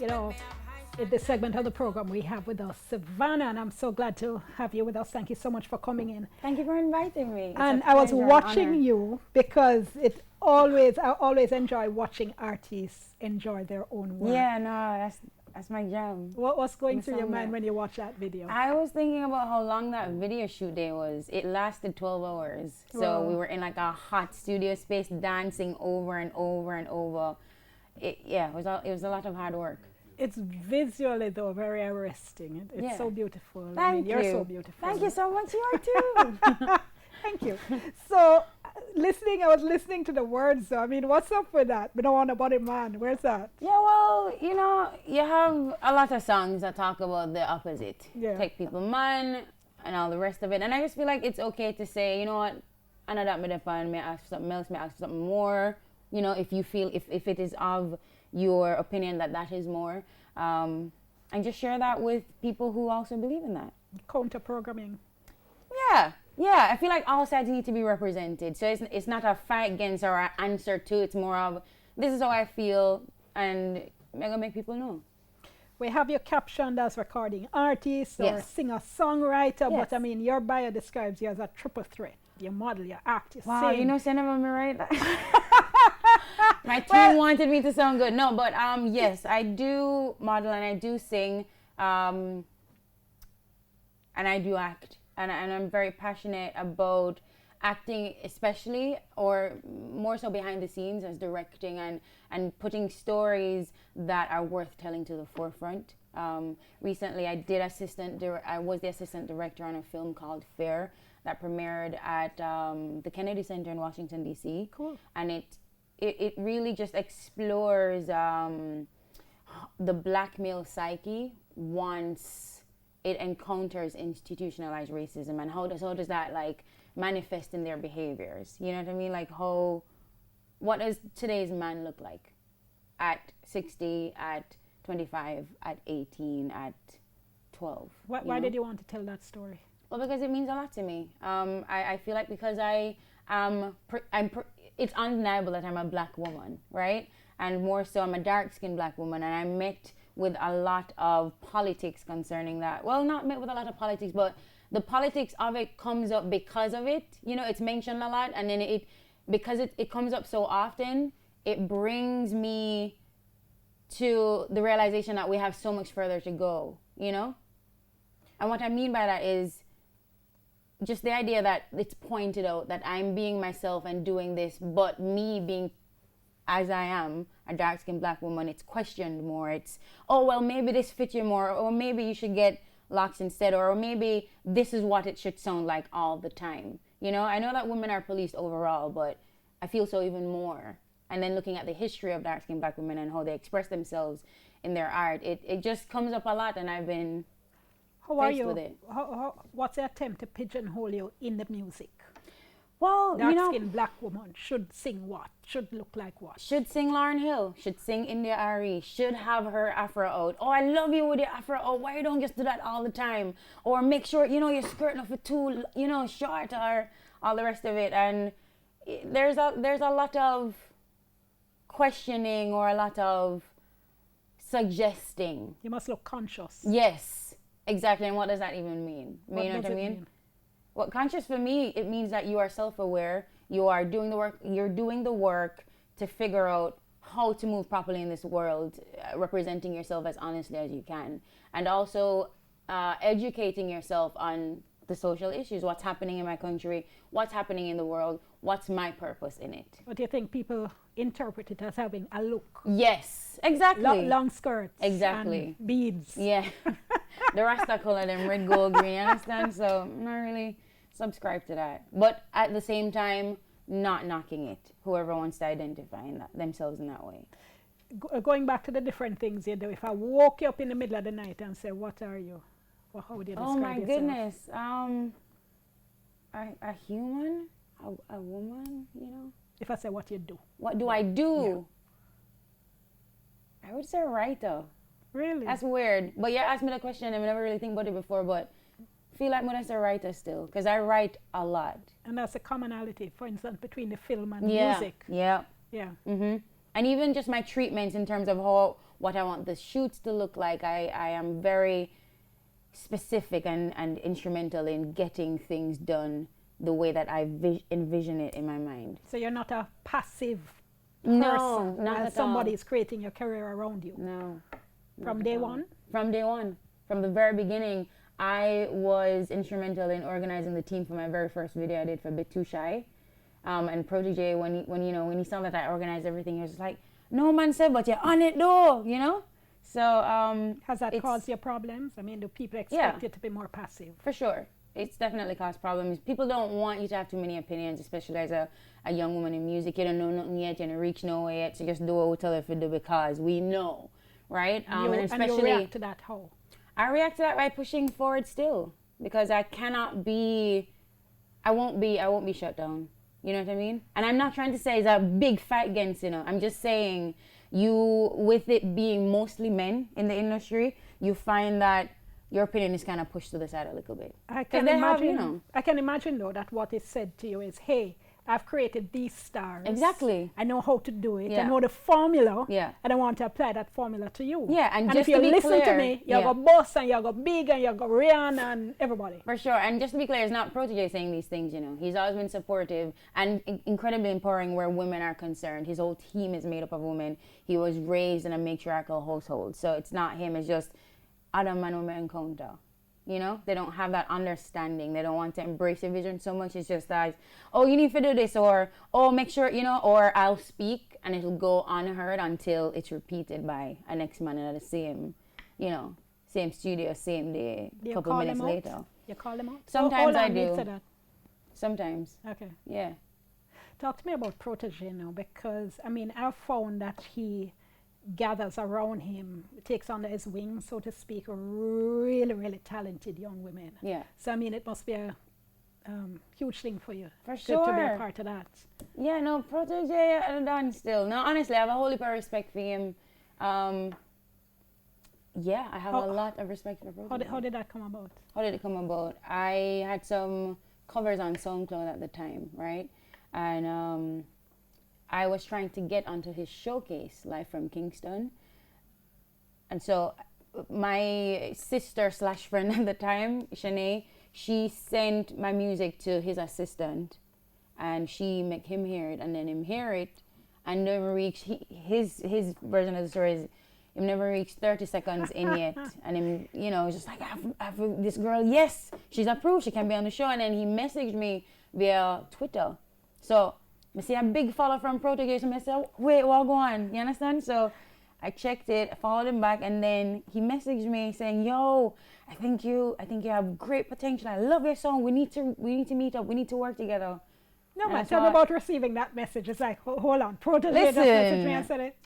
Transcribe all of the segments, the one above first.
you know, in this segment of the program, we have with us Sevana, and I'm so glad to have you with us. Thank you so much for coming in. Thank you for inviting me. It's And a I was pleasure and watching honor. you because I always enjoy watching artists enjoy their own work. Yeah, no, that's my jam. What was going I'm through your so mind mad. when you watched that video? I was thinking about how long that video shoot day was. It lasted 12 hours. So Wow. we were in like a hot studio space dancing over and over and over. It was a lot of hard work. It's visually, though, very arresting. It's Yeah. so beautiful. Thank you're you. so beautiful. Thank you so much. You are too. Thank you. So, I was listening to the words. So, I mean, what's up with that? We don't want a body man. Where's that? Yeah, well, you have a lot of songs that talk about the opposite. Yeah. Take people man and all the rest of it. And I just feel like it's okay to say, you know what, I know that me define, may I ask for something else, may I ask for something more. You know, if you feel, if it is of your opinion that is more. And just share that with people who also believe in that. Counter programming. Yeah, I feel like all sides need to be represented. So it's not a fight against or an answer to. It's more of this is how I feel, and I'm gonna make people know. We have you captioned as recording artist or Yes. singer-songwriter, Yes. but I mean, your bio describes you as a triple threat. You model, you act, you Wow, sing. you know, send them on me right. My team wanted me to sound good. No, but yes, I do model and I do sing, and I do act, and I'm very passionate about acting, especially or more so behind the scenes as directing and putting stories that are worth telling to the forefront. Recently, I was the assistant director on a film called Fair that premiered at the Kennedy Center in Washington D.C. Cool. And it really just explores the black male psyche once it encounters institutionalized racism, and how does that like manifest in their behaviors. You know what I mean? Like what does today's man look like at 60, at 25, at 18, at 12? Why did you want to tell that story? Well, because it means a lot to me. I feel like because it's undeniable that I'm a black woman, right? And more so, I'm a dark-skinned black woman, and I met with a lot of politics concerning that. Well, not met with a lot of politics, but the politics of it comes up because of it. You know, it's mentioned a lot, and then because it comes up so often, it brings me to the realization that we have so much further to go, you know? And what I mean by that is just the idea that it's pointed out that I'm being myself and doing this, but me being as I am, a dark-skinned black woman, it's questioned more. It's, oh, well, maybe this fits you more, or maybe you should get locks instead, or maybe this is what it should sound like all the time. You know, I know that women are policed overall, but I feel so even more. And then looking at the history of dark-skinned black women and how they express themselves in their art, it just comes up a lot, and I've been How are faced you? with it. What's the attempt to pigeonhole you in the music? Well, you know, Dark-skinned black woman should sing what? Should look like what? should sing Lauryn Hill, should sing India Ari, should have her afro out. Oh, I love you with your afro out. Why you don't just do that all the time? Or make sure, you know, your skirt not for too, you know, short, or all the rest of it. And there's a lot of questioning or a lot of suggesting. You must look conscious. Yes, exactly. And what does that even mean? What You know does what I it mean? Well, conscious for me, it means that you are self-aware. You are doing the work. You're doing the work to figure out how to move properly in this world, representing yourself as honestly as you can, and also educating yourself on the social issues. What's happening in my country? What's happening in the world? What's my purpose in it? But you think people interpret it as having a look? Yes, exactly. Long skirts. Exactly. And beads. Yeah. The Rasta color them red, gold, green, you understand? So I'm not really subscribe to that. But at the same time, not knocking it. Whoever wants to identify themselves in that way. Going back to the different things you do, if I woke you up in the middle of the night and say, what are you? Well, how would you describe Oh my yourself? goodness. A human? A woman, you know? If I say what you do. What do I do? I would say writer. Really? That's weird. But you asked me the question and I never really think about it before, but feel like I'm a writer still, because I write a lot. And that's a commonality, for instance, between the film and Yeah. music. Yeah. Yeah. Mm-hmm. And even just my treatments in terms of what I want the shoots to look like. I am very specific and instrumental in getting things done the way that I envision it in my mind. So you're not a passive person. No, not while at somebody all. is creating your career around you. No. From day one? From day one. From the very beginning, I was instrumental in organizing the team for my very first video I did for Bit Too Shy. And Protege, when he saw that I organized everything, he was just like, no man said, but you're on it though, you know? So has that caused you problems? I mean, do people expect you to be more passive? For sure. It's definitely caused problems. People don't want you to have too many opinions, especially as a young woman in music. You don't know nothing yet, you don't reach nowhere yet, so just do what we tell you to do because we know, right? And you react to that how? I react to that by pushing forward still, because I won't be shut down. You know what I mean? And I'm not trying to say it's a big fight against, I'm just saying with it being mostly men in the industry, you find that your opinion is kind of pushed to the side a little bit. I can imagine though that what is said to you is, hey, I've created these stars. Exactly. I know how to do it. Yeah. I know the formula. Yeah. And I want to apply that formula to you. Yeah, and if just you to be listen clear, to me, you're got Boss and you're got Big and you're got Rihanna and everybody. For sure. And just to be clear, it's not Protege saying these things, He's always been supportive and incredibly empowering where women are concerned. His whole team is made up of women. He was raised in a matriarchal household. So it's not him, it's just other man women encounter. They don't have that understanding. They don't want to embrace your vision so much. It's just that, oh, you need to do this, or, oh, make sure, or I'll speak and it'll go unheard until it's repeated by a next man in the same, same studio, same day, a couple minutes later. You call them out? Sometimes I do. That. Sometimes. Okay. Yeah. Talk to me about Protege now, because, I've found that he gathers around him, takes under his wing, so to speak, really, really talented young women. Yeah. So, it must be a huge thing for you. For sure. To be a part of that. Yeah, no, Protege done still. No, honestly, I have a whole heap of respect for him. Yeah, I have a lot of respect for Protege. How did that come about? How did it come about? I had some covers on SoundCloud at the time, right? And I was trying to get onto his showcase, Live from Kingston. And so my sister/friend at the time, Shanae, she sent my music to his assistant and she make him hear it and then him hear it and never reach, his version of the story is, him never reached 30 seconds in yet. And him, just like, I've this girl, yes, she's approved, she can be on the show. And then he messaged me via Twitter. So I see a big follow from Protege, so I said, wait, what go on? You understand? So I checked it, followed him back, and then he messaged me saying, yo, I think you have great potential. I love your song. We need to meet up. We need to work together. No, man, tell me about receiving that message. It's like, hold on, Protege just messaged me and said it.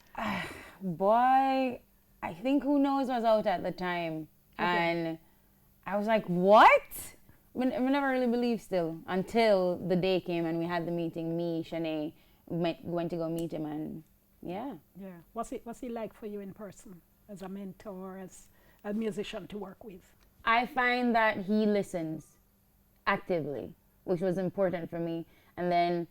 Boy, I think Who Knows was out at the time. Okay. And I was like, what? I never really believed still until the day came and we had the meeting. Me, Shanae, went to go meet him, and yeah. What's he like for you in person, as a mentor, as a musician to work with? I find that he listens actively, which was important for me. And then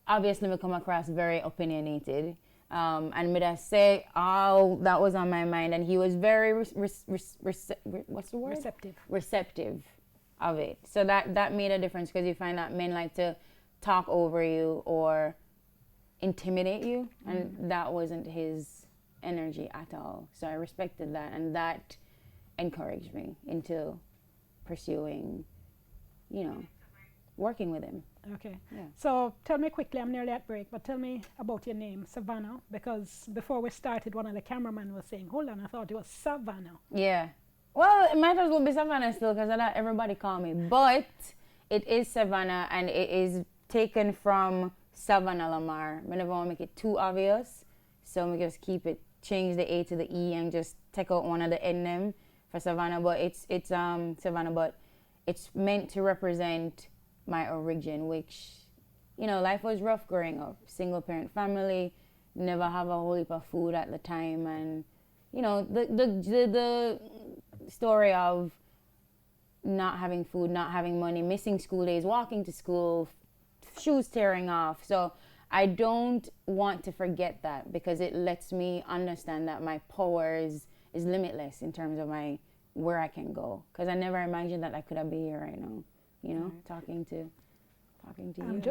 obviously we come across very opinionated. And me just say, oh, that was on my mind, and he was very what's the word? Receptive of it. So that made a difference, because you find that men like to talk over you or intimidate you, and that wasn't his energy at all. So I respected that, and that encouraged me into pursuing, working with him. Okay. Yeah. So tell me quickly, I'm nearly at break, but tell me about your name, Sevana, because before we started, one of the cameramen was saying, hold on, I thought it was Savannah. Yeah. Well, it might as well be Savannah still, because that's everybody call me. But it is Savannah, and it is taken from Savannah Lamar. I never want to make it too obvious, so we just change the A to the E and just take out one of the N them for Savannah. But it's Savannah, but it's meant to represent my origin, which, life was rough growing up. Single parent family, never have a whole heap of food at the time, and the story of not having food, not having money, missing school days, walking to school, shoes tearing off. So I don't want to forget that, because it lets me understand that my power is limitless in terms of my where I can go. Because I never imagined that I could have been here right now, you know, talking to you.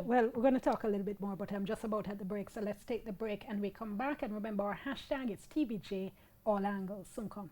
Well, we're going to talk a little bit more, but I'm just about at the break. So let's take the break and we come back. And remember, our hashtag is TVJ, all angles. Soon come.